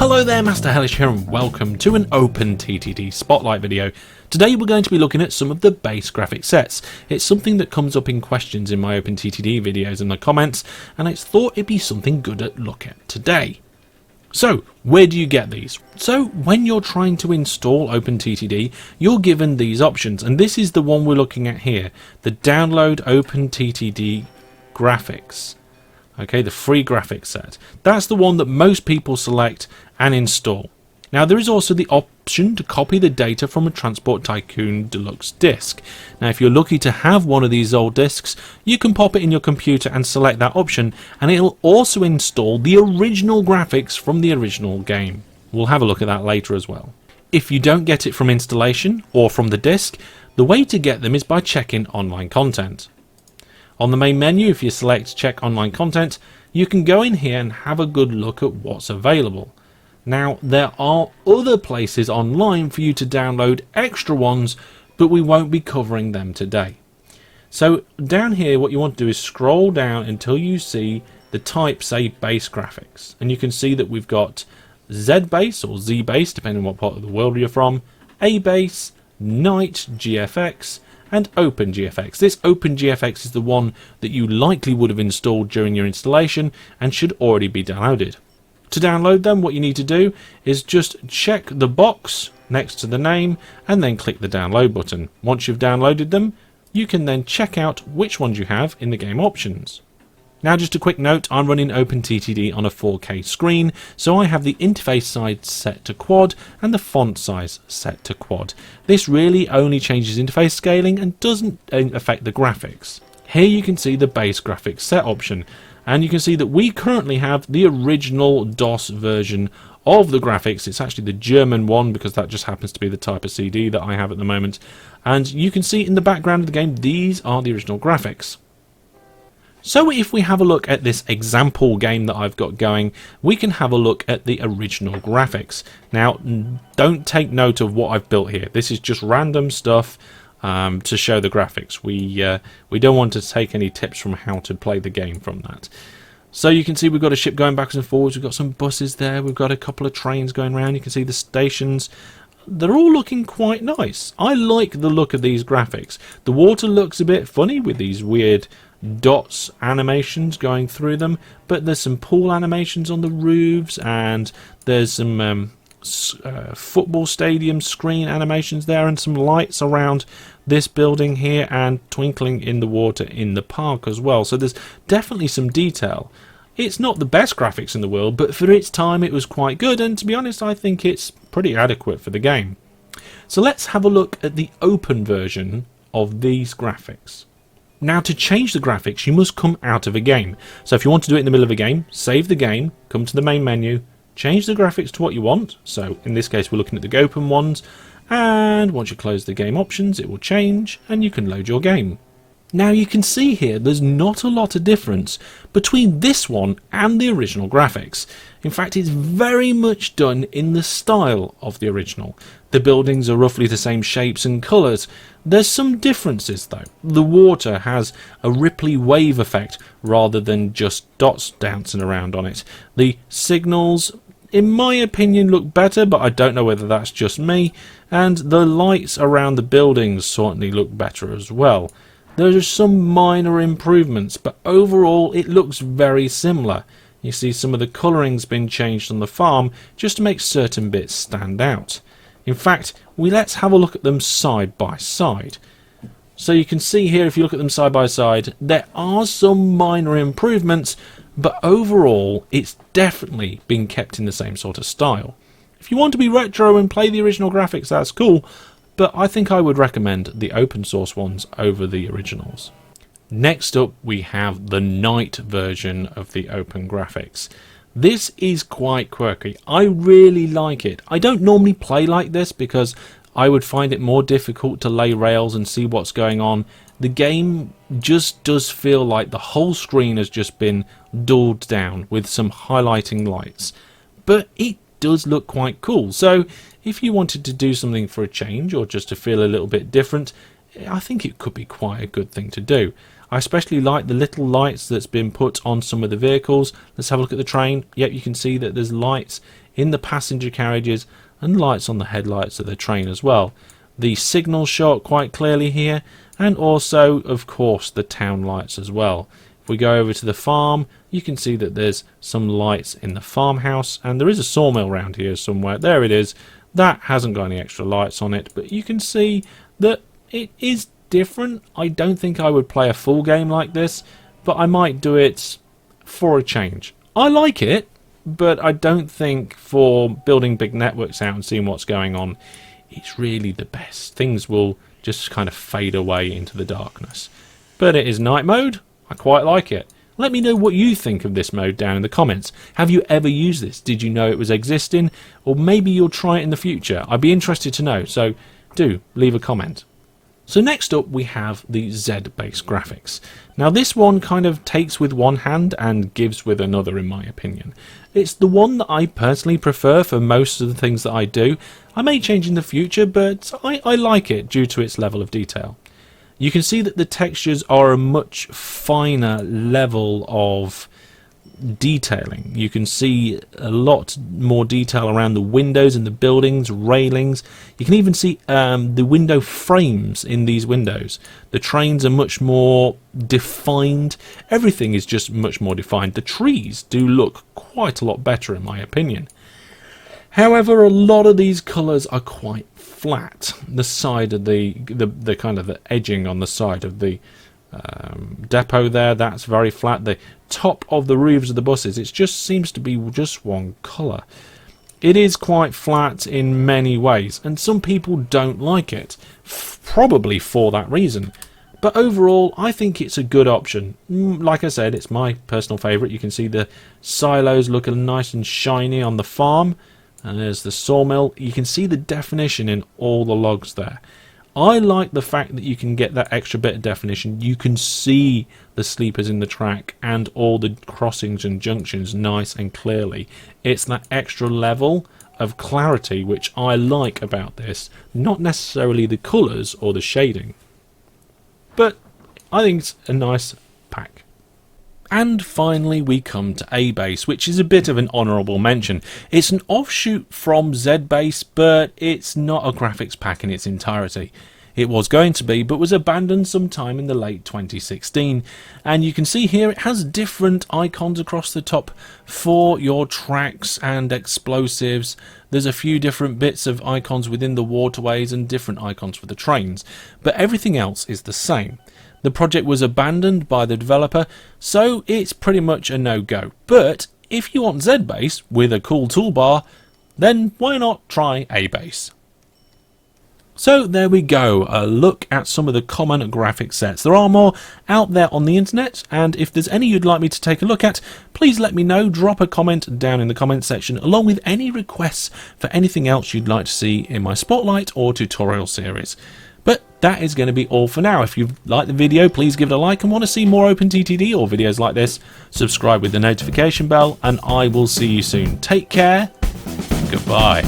Hello there, Master Hellish here and welcome to an OpenTTD Spotlight video. Today we're going to be looking at some of the base graphic sets. It's something that comes up in questions in my OpenTTD videos and the comments, and I thought it'd be something good to look at today. So, where do you get these? So, when you're trying to install OpenTTD, you're given these options, and this is the one we're looking at here, the download OpenTTD graphics. Okay, the free graphics set. That's the one that most people select and install. Now there is also the option to copy the data from a Transport Tycoon Deluxe disc. Now if you're lucky to have one of these old discs, you can pop it in your computer and select that option, and it'll also install the original graphics from the original game. We'll have a look at that later as well. If you don't get it from installation or from the disc, the way to get them is by checking online content. On the main menu, if you select check online content, you can go in here and have a good look at what's available. Now there are other places online for you to download extra ones, but we won't be covering them today. So down here what you want to do is scroll down until you see the type, say base graphics, and you can see that we've got Z base or Z base depending on what part of the world you're from, A base, Night GFX, and OpenGFX. This OpenGFX is the one that you likely would have installed during your installation and should already be downloaded. To download them, what you need to do is just check the box next to the name and then click the download button. Once you've downloaded them, you can then check out which ones you have in the game options. Now just a quick note, I'm running OpenTTD on a 4K screen, so I have the interface size set to quad and the font size set to quad. This really only changes interface scaling and doesn't affect the graphics. Here you can see the base graphics set option, and you can see that we currently have the original DOS version of the graphics. It's actually the German one because that just happens to be the type of CD that I have at the moment. And you can see in the background of the game, these are the original graphics. So if we have a look at this example game that I've got going, we can have a look at the original graphics. Now, don't take note of what I've built here. This is just random stuff to show the graphics. We don't want to take any tips from how to play the game from that. So you can see we've got a ship going backwards and forwards. We've got some buses there. We've got a couple of trains going around. You can see the stations. They're all looking quite nice. I like the look of these graphics. The water looks a bit funny with these weird dots animations going through them, but there's some pool animations on the roofs, and there's some football stadium screen animations there, and some lights around this building here, and twinkling in the water in the park as well. So there's definitely some detail. It's not the best graphics in the world, but for its time it was quite good, and to be honest I think it's pretty adequate for the game. So let's have a look at the open version of these graphics. Now to change the graphics you must come out of a game. So if you want to do it in the middle of a game, save the game, come to the main menu, change the graphics to what you want. So in this case we're looking at the open ones, and once you close the game options it will change and you can load your game. Now you can see here there's not a lot of difference between this one and the original graphics. In fact, it's very much done in the style of the original. The buildings are roughly the same shapes and colours. There's some differences though. The water has a ripply wave effect rather than just dots dancing around on it. The signals, in my opinion, look better, but I don't know whether that's just me. And the lights around the buildings certainly look better as well. There are some minor improvements, but overall it looks very similar. You see some of the colouring's been changed on the farm just to make certain bits stand out. In fact, let's have a look at them side by side. So you can see here, if you look at them side by side, there are some minor improvements, but overall it's definitely been kept in the same sort of style. If you want to be retro and play the original graphics, that's cool, but I think I would recommend the open source ones over the originals. Next up we have the Night version of the open graphics. This is quite quirky. I really like it. I don't normally play like this because I would find it more difficult to lay rails and see what's going on. The game just does feel like the whole screen has just been dulled down with some highlighting lights. But it does look quite cool. So if you wanted to do something for a change or just to feel a little bit different, I think it could be quite a good thing to do. I especially like the little lights that's been put on some of the vehicles. Let's have a look at the train. Yep, you can see that there's lights in the passenger carriages and lights on the headlights of the train as well. The signal shot quite clearly here, and also of course the town lights as well. If we go over to the farm, you can see that there's some lights in the farmhouse, and there is a sawmill around here somewhere. There it is. That hasn't got any extra lights on it, but you can see that it is different. I don't think I would play a full game like this, but I might do it for a change. I like it, but I don't think for building big networks out and seeing what's going on, it's really the best. Things will just kind of fade away into the darkness. But it is night mode. I quite like it. Let me know what you think of this mode down in the comments. Have you ever used this? Did you know it was existing? Or maybe you'll try it in the future. I'd be interested to know, so do leave a comment. So next up we have the Z-based graphics. Now this one kind of takes with one hand and gives with another, in my opinion. It's the one that I personally prefer for most of the things that I do. I may change in the future, but I like it due to its level of detail. You can see that the textures are a much finer level of detailing. You can see a lot more detail around the windows and the buildings, railings. You can even see the window frames in these windows. The trains are much more defined. Everything is just much more defined. The trees do look quite a lot better in my opinion. However, a lot of these colours are quite flat. The side of the kind of the edging on the side of the depot there, that's very flat. The top of the roofs of the buses, it just seems to be just one colour. It is quite flat in many ways, and some people don't like it, probably for that reason. But overall, I think it's a good option. Like I said, it's my personal favourite. You can see the silos looking nice and shiny on the farm. And there's the sawmill. You can see the definition in all the logs there. I like the fact that you can get that extra bit of definition. You can see the sleepers in the track and all the crossings and junctions nice and clearly. It's that extra level of clarity which I like about this, not necessarily the colours or the shading. But I think it's a nice pack. And finally we come to A-Base, which is a bit of an honourable mention. It's an offshoot from Z-Base, but it's not a graphics pack in its entirety. It was going to be, but was abandoned sometime in the late 2016. And you can see here it has different icons across the top for your tracks and explosives. There's a few different bits of icons within the waterways and different icons for the trains, but everything else is the same. The project was abandoned by the developer, so it's pretty much a no-go. But if you want Z-Base with a cool toolbar, then why not try A-Base? So there we go, a look at some of the common graphic sets. There are more out there on the internet, and if there's any you'd like me to take a look at, please let me know. Drop a comment down in the comment section, along with any requests for anything else you'd like to see in my Spotlight or tutorial series. But that is going to be all for now. If you've liked the video, please give it a like, and want to see more OpenTTD or videos like this, subscribe with the notification bell, and I will see you soon. Take care. Goodbye.